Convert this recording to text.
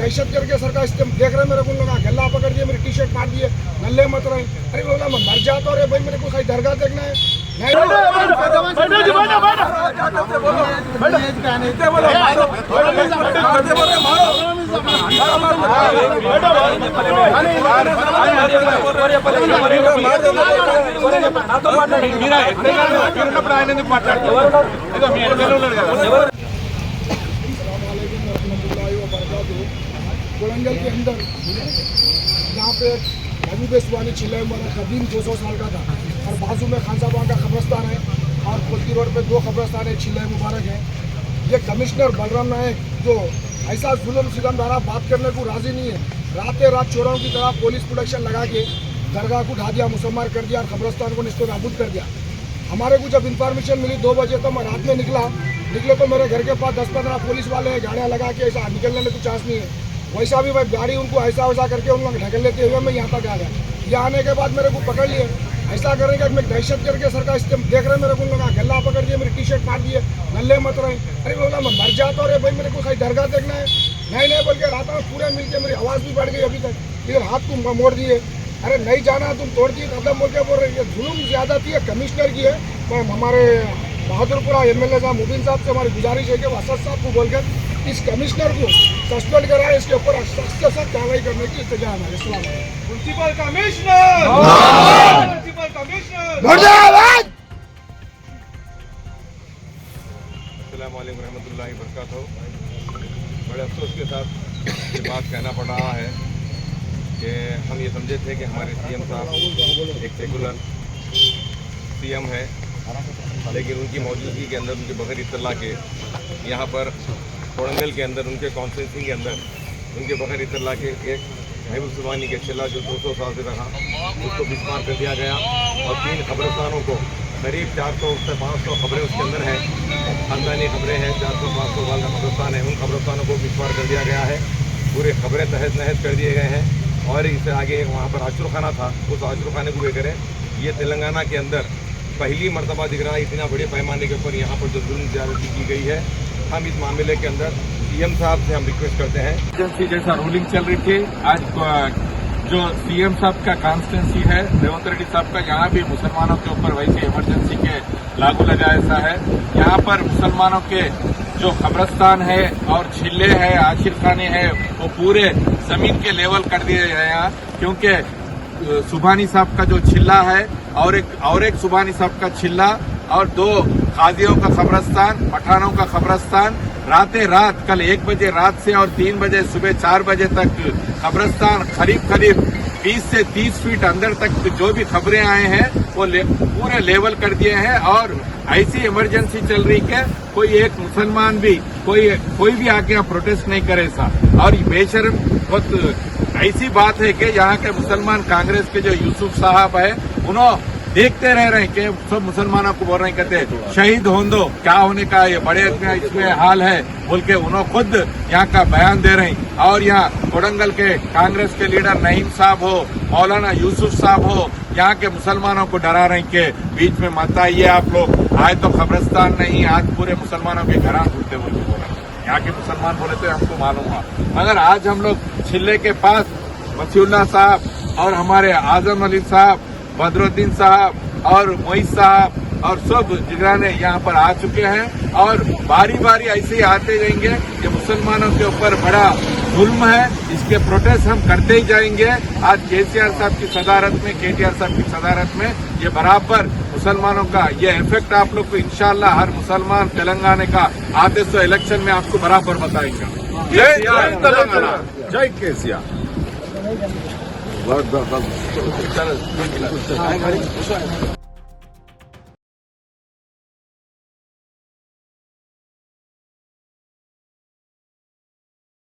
दहशतगर्द के सरकार देख रहे मेरे को लोग गला पकड़ दिए, मेरी टी शर्ट फाड़ दिए, नल्ले मत रहे। अरे बोला मैं मर जाता और भाई मेरे को कहीं दरगाह देखना है नहीं। कोड़ंगल के अंदर यहाँ पे महबूब सुबानी चिल्ला वाला कदीम 200 साल का था और बाजू में खान साहब का कब्रस्तान है और कोलती रोड पे 2 कब्रस्तान है, चिल्ला मुबारक है। ये कमिश्नर बलराम नायक जो ऐसा जुल्म सितम द्वारा बात करने को राजी नहीं है, रातें रात चोरों की तरह पुलिस प्रोटेक्शन लगा के दरगाह को ढा दिया, मुसम्मार कर दिया और कब्रस्तान को निस्तो नाबूद कर दिया। हमारे को जब इन्फॉर्मेशन मिली 2 बजे तो मैं रात में निकले तो मेरे घर के पास 10-15 पुलिस वाले गाड़ियाँ लगा के ऐसा निकलने में कुछ चांस नहीं है। वैसा भी मैं गाड़ी उनको ऐसा वैसा करके उन लोग ढकेल लेते हुए मैं यहाँ तक आ गया। यहाँ आने के बाद मेरे को पकड़ लिए, ऐसा करेंगे मैं दहशतगर्द के सरकार देख रहे मेरे को लोग गला पकड़ दिए, मेरी टी शर्ट फाड़ दिए, नल्ले मत रहे। अरे बोला मैं मर जाता और भाई मेरे को कहीं दरगाह देखना है नहीं बोल के रात में पूरे मिलके मेरी आवाज़ भी बढ़ गई अभी तक, इधर हाथ तुम मोड़ दिए। अरे नहीं जाना तुम तोड़ दिए कदम बोल के बोल रहे। जुल्म ज़्यादा थी कमिश्नर की है। मैं हमारे बहादुरपुरा MLA साहब मुबीन साहब से हमारी गुजारिश है कि असद साहब को बोलकर इस कमिश्नर को सस्पेंड कराए, इसके ऊपर सख्त से सख्त कार्रवाई करने की इंतजाम है। प्रिंसिपल कमिश्नर अस्सलाम वालेकुम रहमतुल्लाहि व बरकातहू। बड़े अफसोस के साथ ये बात कहना पड़ रहा है कि हम ये समझे थे कि हमारे CM साहब एक सेकुलर CM है, लेकिन उनकी मौजूदगी के अंदर उनके बगैर इत्तला के यहाँ पर कोड़ंगल के अंदर उनके कॉन्स्टिट्यूंसी के अंदर उनके बगैर इत्तला के एक महबूब सुबानी के चिल्ला जो 200 साल से रहा उसको बिस्मार कर दिया गया और 3 कब्रिस्तानों को करीब 400 से 500 खबरें उसके अंदर हैं, खानदानी खबरें हैं, 400-500 साल का कब्रिस्तान है, उन कब्रिस्तानों को बिस्मार कर दिया गया है, पूरे खबरें तहस नहस कर दिए गए हैं। और इससे आगे वहाँ पर आश्रखाना था, उस आश्रखाने को लेकर ये तेलंगाना के अंदर पहली मरतबा दिख रहा है इतना बड़े पैमाने के ऊपर यहाँ पर जो जुल्म ज़्यादती की गई है। हम इस मामले के अंदर CM साहब से हम रिक्वेस्ट करते हैं, जैसा रूलिंग चल रही थी आज जो CM साहब का कॉन्स्टिट्यूंसी है रेवंत रेड्डी साहब का, यहाँ भी मुसलमानों के ऊपर वैसे इमरजेंसी के लागू लगा ऐसा है। यहाँ पर मुसलमानों के जो कब्रस्तान है और छिल्ले है, आशिरखाने हैं, वो पूरे जमीन के लेवल कर दिए गए हैं, क्योंकि सुबानी साहब का जो छिल्ला है और एक सुबानी साहब का छिल्ला और 2 कादियों का कब्रस्तान, पठानों का कब्रस्तान रात कल 1 बजे रात से और 3 बजे सुबह 4 बजे तक कब्रस्तान करीब 20 से 30 फीट अंदर तक जो भी खबरें आए हैं वो पूरे लेवल कर दिए हैं। और ऐसी इमरजेंसी चल रही है, कोई एक मुसलमान भी कोई भी आके यहाँ प्रोटेस्ट नहीं करे सा। और बेशर्म बहुत ऐसी बात है कि यहाँ के मुसलमान कांग्रेस के जो यूसुफ साहब है उन्होंने देखते रह रहे हैं कि सब मुसलमानों को बोल रहे कहते शहीद हो दो, क्या होने का ये बड़े इसमें हाल है बोल के उन्होंने खुद यहाँ का बयान दे रहे हैं। और यहाँ कोड़ंगल के कांग्रेस के लीडर नईम साहब हो, मौलाना यूसुफ साहब हो, यहाँ के मुसलमानों को डरा रहे हैं कि बीच में मत आइए आप लोग, आज तो कब्रिस्तान नहीं, आज पूरे मुसलमानों के घर घूमते हुए बोला। यहाँ के मुसलमान बोले तो हमको मालूम हुआ, मगर आज हम लोग छिल्ले के पास वसीउल्लाह साहब और हमारे आजम अली साहब, बदरुद्दीन साहब और मोइज साहब और सब जिगराने यहाँ पर आ चुके हैं और बारी बारी ऐसे ही आते रहेंगे। ये मुसलमानों के ऊपर बड़ा जुल्म है, इसके प्रोटेस्ट हम करते ही जाएंगे। आज KCR साहब की सदारत में, KTR साहब की सदारत में ये बराबर मुसलमानों का ये इफेक्ट आप लोग को इंशाअल्लाह हर मुसलमान तेलंगाना का आते सो इलेक्शन में आपको बराबर बताएंगे। जय तेलंगाना, जय KCR। बहुत